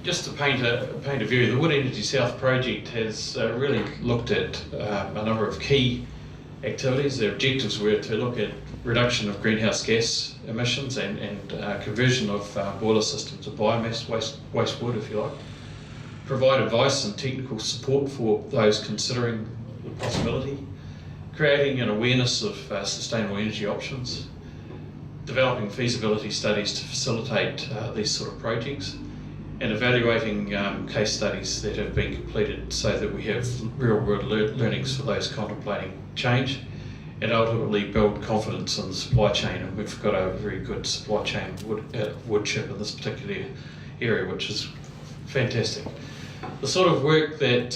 Just to paint a view, the Wood Energy South project has really looked at a number of key activities. Their objectives were to look at reduction of greenhouse gas emissions and conversion of boiler systems to biomass, waste wood if you like, provide advice and technical support for those considering the possibility, creating an awareness of sustainable energy options, developing feasibility studies to facilitate these sort of projects, and evaluating case studies that have been completed so that we have real-world learnings for those contemplating change, and ultimately build confidence in the supply chain. And we've got a very good supply chain wood chip in this particular area, which is fantastic. The sort of work that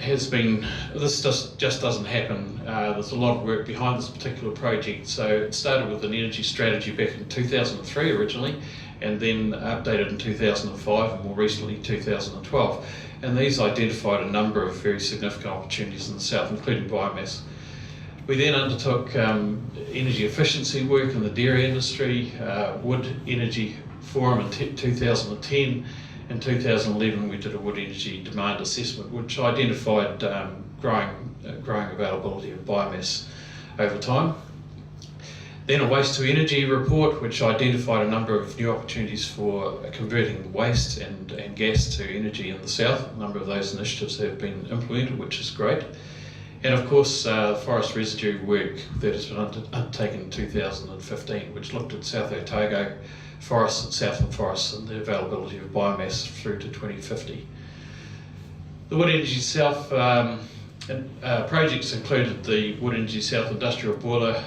has been, this just doesn't happen. There's a lot of work behind this particular project. So it started with an energy strategy back in 2003 originally, and then updated in 2005 and more recently 2012. And these identified a number of very significant opportunities in the south, including biomass. We then undertook energy efficiency work in the dairy industry, Wood Energy Forum in 2010. In 2011 we did a wood energy demand assessment which identified growing availability of biomass over time. Then a waste to energy report which identified a number of new opportunities for converting waste and gas to energy in the south. A number of those initiatives have been implemented, which is great. And of course forest residue work that has been undertaken in 2015, which looked at South Otago forests and Southland forests and the availability of biomass through to 2050. The Wood Energy South projects included the Wood Energy South industrial boiler,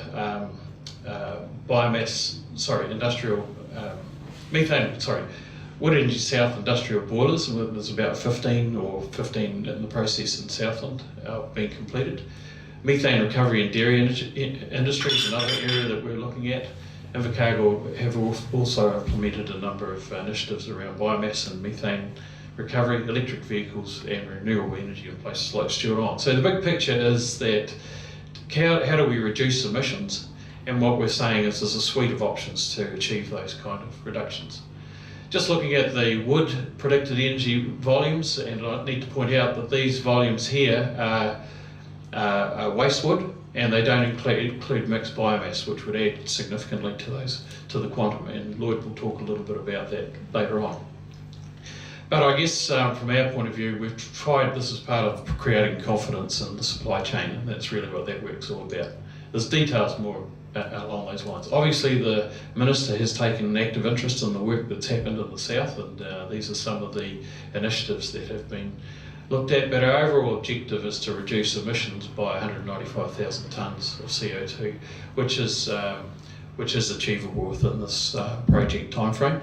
Wood Energy South industrial boilers. There's about 15 in the process in Southland being completed. Methane recovery in dairy industry is another area that we're looking at. Invercargill have also implemented a number of initiatives around biomass and methane recovery, electric vehicles and renewable energy in places like Stewart Island. So the big picture is that how do we reduce emissions? And what we're saying is there's a suite of options to achieve those kind of reductions. Just looking at the wood predicted energy volumes, and I need to point out that these volumes here are waste wood, and they don't include mixed biomass, which would add significantly to the quantum, and Lloyd will talk a little bit about that later on. But I guess from our point of view, we've tried, this is part of creating confidence in the supply chain, and that's really what that work's all about. There's details more along those lines. Obviously the Minister has taken an active interest in the work that's happened in the south, and these are some of the initiatives that have been looked at, but our overall objective is to reduce emissions by 195,000 tonnes of CO2, which is achievable within this project timeframe.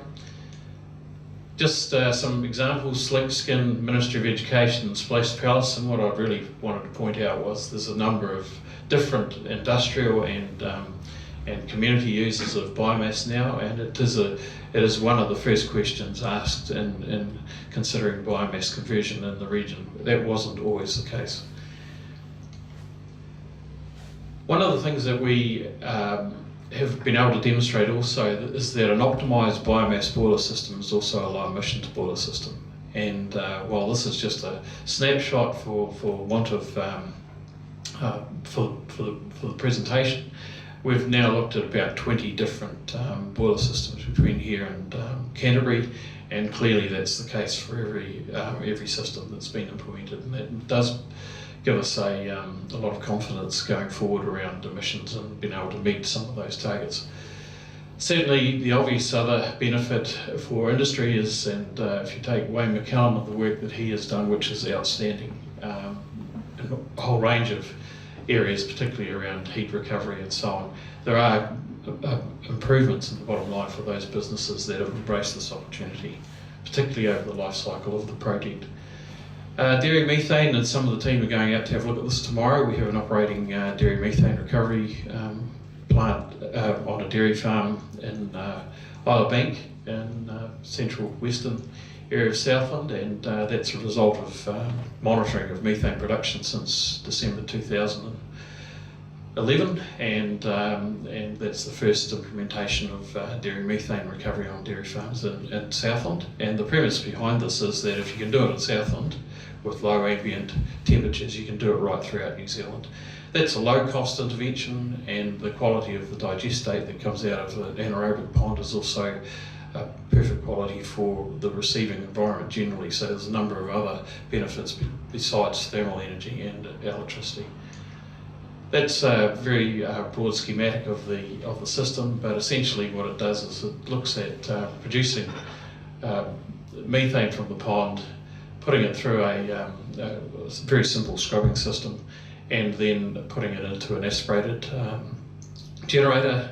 Just some examples: Slick Skin, Ministry of Education and Spliced Palace, and what I really wanted to point out was there's a number of different industrial and community users of biomass now, and it is one of the first questions asked in considering biomass conversion in the region. That wasn't always the case. One of the things that we have been able to demonstrate also is that an optimised biomass boiler system is also a low emissions boiler system. And while this is just a snapshot for want of for the presentation, we've now looked at about 20 different boiler systems between here and Canterbury, and clearly that's the case for every system that's been implemented, and that does give us a lot of confidence going forward around emissions and being able to meet some of those targets. Certainly the obvious other benefit for industry is, and if you take Wayne McCallum and the work that he has done, which is outstanding, in a whole range of areas, particularly around heat recovery and so on, there are improvements in the bottom line for those businesses that have embraced this opportunity, particularly over the life cycle of the project. Dairy methane, and some of the team are going out to have a look at this tomorrow. We have an operating dairy methane recovery plant on a dairy farm in Isla Bank in central western area of Southland, and that's a result of monitoring of methane production since December 2000. 11, and that's the first implementation of dairy methane recovery on dairy farms in Southland. And the premise behind this is that if you can do it in Southland with low ambient temperatures, you can do it right throughout New Zealand. That's a low-cost intervention, and the quality of the digestate that comes out of the anaerobic pond is also perfect quality for the receiving environment generally. So there's a number of other benefits besides thermal energy and electricity. That's a very broad schematic of the system, but essentially what it does is it looks at producing methane from the pond, putting it through a very simple scrubbing system, and then putting it into an aspirated generator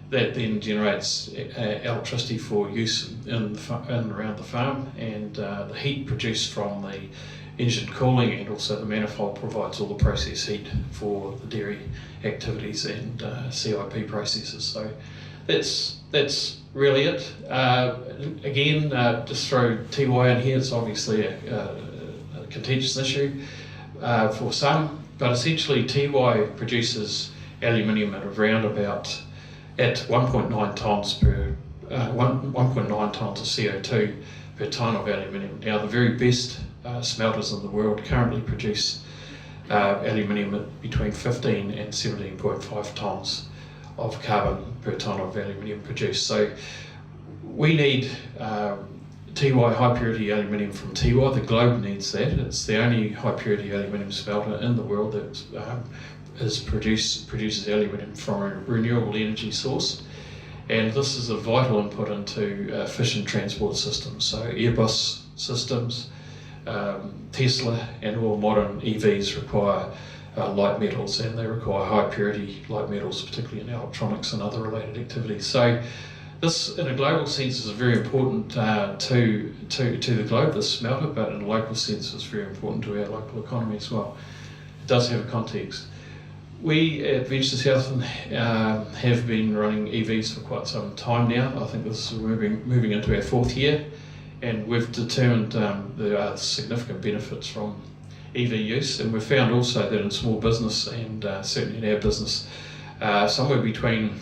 that then generates electricity for use in and around the farm, and the heat produced from the engine cooling and also the manifold provides all the process heat for the dairy activities and CIP processes. So that's really it. Again, just throw TY in here. It's obviously a contentious issue for some, but essentially TY produces aluminium at around about at 1.9 tonnes per 1.9 tonnes of CO2 per tonne of aluminium. Now, the very best smelters in the world currently produce aluminium at between 15 and 17.5 tonnes of carbon per tonne of aluminium produced. So we need TY high purity aluminium from TY. The globe needs that. It's the only high purity aluminium smelter in the world that produces aluminium from a renewable energy source, and this is a vital input into efficient transport systems. So Airbus systems, Tesla, and all modern EVs require light metals, and they require high purity light metals, particularly in electronics and other related activities. So this, in a global sense, is very important to the globe, this smelter, but in a local sense, it's very important to our local economy as well. It does have a context. We at Venture Southland have been running EVs for quite some time now. I think this is moving into our 4th year, and we've determined there are significant benefits from EV use, and we've found also that in small business and certainly in our business, somewhere between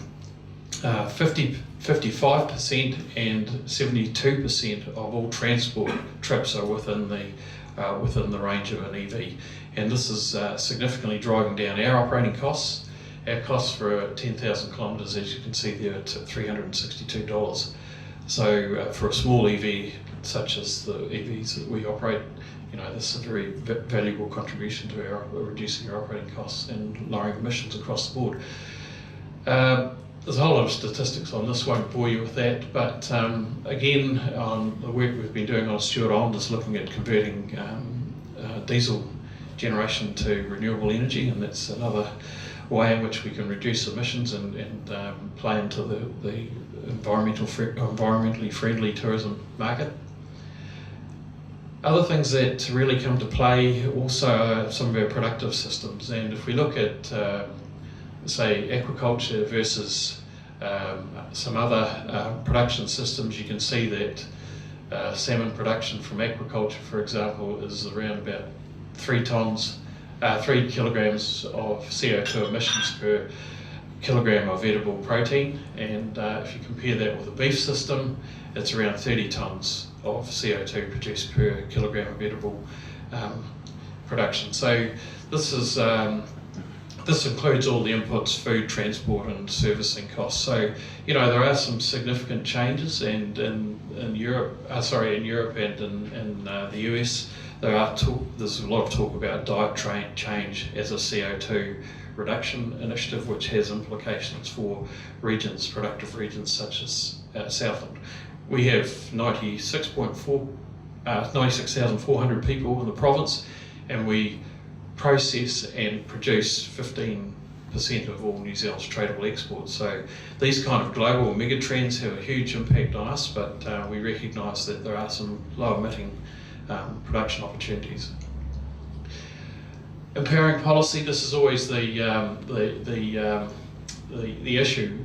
55% and 72% of all transport trips are within the range of an EV. And this is significantly driving down our operating costs. Our costs for 10,000 kilometres, as you can see there, at $362. So for a small EV, such as the EVs that we operate, this is a very valuable contribution to our reducing our operating costs and lowering emissions across the board. There's a whole lot of statistics on this, won't bore you with that, but again, the work we've been doing on Stewart Island is looking at converting diesel generation to renewable energy, and that's another way in which we can reduce emissions and play into the environmentally friendly tourism market. Other things that really come to play also are some of our productive systems, and if we look at say aquaculture versus some other production systems, you can see that salmon production from aquaculture, for example, is around about 3 kilograms of CO2 emissions per kilogram of edible protein, and if you compare that with a beef system, it's around 30 tonnes of CO2 produced per kilogram of edible production. So this is this includes all the inputs: food, transport, and servicing costs. So there are some significant changes, and in Europe and in the US, there's a lot of talk about diet change as a CO2 reduction initiative, which has implications for productive regions such as Southland. We have 96,400 people in the province, and we process and produce 15% of all New Zealand's tradable exports. So these kind of global mega trends have a huge impact on us, but we recognise that there are some low emitting production opportunities. Empowering policy, this is always the issue.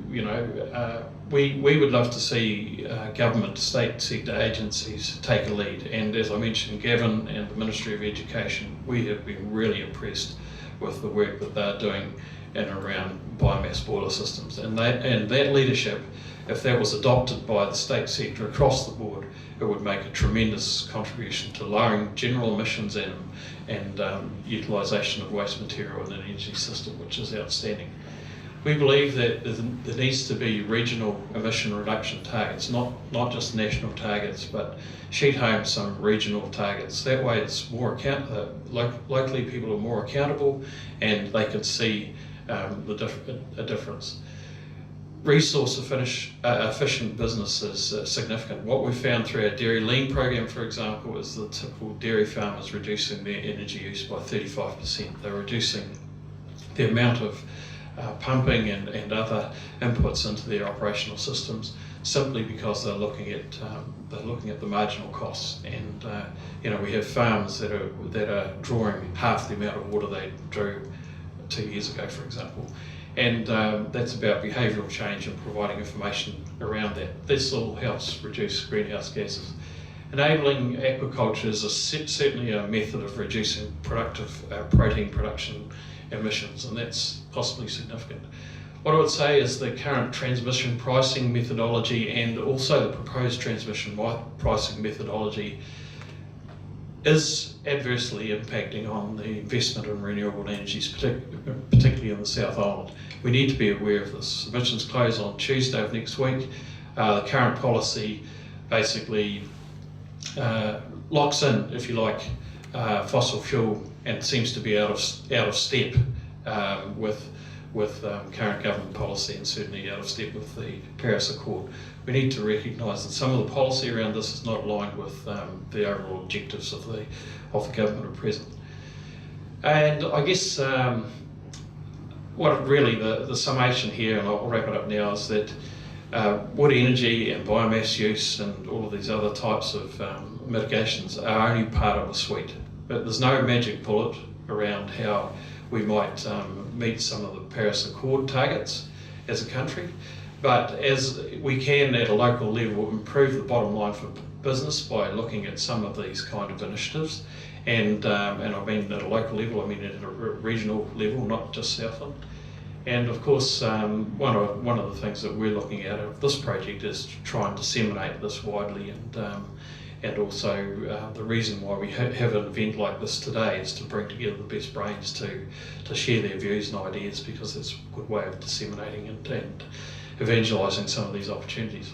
We would love to see government, state sector agencies take a lead, and as I mentioned, Gavin and the Ministry of Education, we have been really impressed with the work that they're doing and around biomass boiler systems. And that leadership, if that was adopted by the state sector across the board, it would make a tremendous contribution to lowering general emissions and utilisation of waste material in an energy system, which is outstanding. We believe that there needs to be regional emission reduction targets, not just national targets, but sheet home some regional targets. That way it's more locally people are more accountable and they can see a difference. Resource efficient business is significant. What we've found through our dairy lean program, for example, is the typical dairy farm is reducing their energy use by 35%. They're reducing the amount of pumping and other inputs into their operational systems simply because they're looking at the marginal costs. And we have farms that are drawing half the amount of water they drew 2 years ago, for example. And that's about behavioural change and providing information around that. This all helps reduce greenhouse gases. Enabling aquaculture is certainly a method of reducing productive protein production emissions, and that's possibly significant. What I would say is the current transmission pricing methodology and also the proposed transmission pricing methodology is adversely impacting on the investment in renewable energies, particularly in the South Island. We need to be aware of this. Submissions close on Tuesday of next week. The current policy basically locks in, if you like, fossil fuel and seems to be out of step with current government policy and certainly out of step with the Paris Accord. We need to recognise that some of the policy around this is not aligned with the overall objectives of the government at present. And I guess what really the summation here, and I'll wrap it up now, is that wood energy and biomass use and all of these other types of mitigations are only part of a suite. But there's no magic bullet around how we might meet some of the Paris Accord targets as a country. But as we can at a local level improve the bottom line for business by looking at some of these kind of initiatives, and I mean at a local level, I mean at a regional level, not just Southland. And of course, one of the things that we're looking at of this project is to try and disseminate this widely, and also the reason why we have an event like this today is to bring together the best brains to share their views and ideas, because it's a good way of disseminating and evangelising some of these opportunities.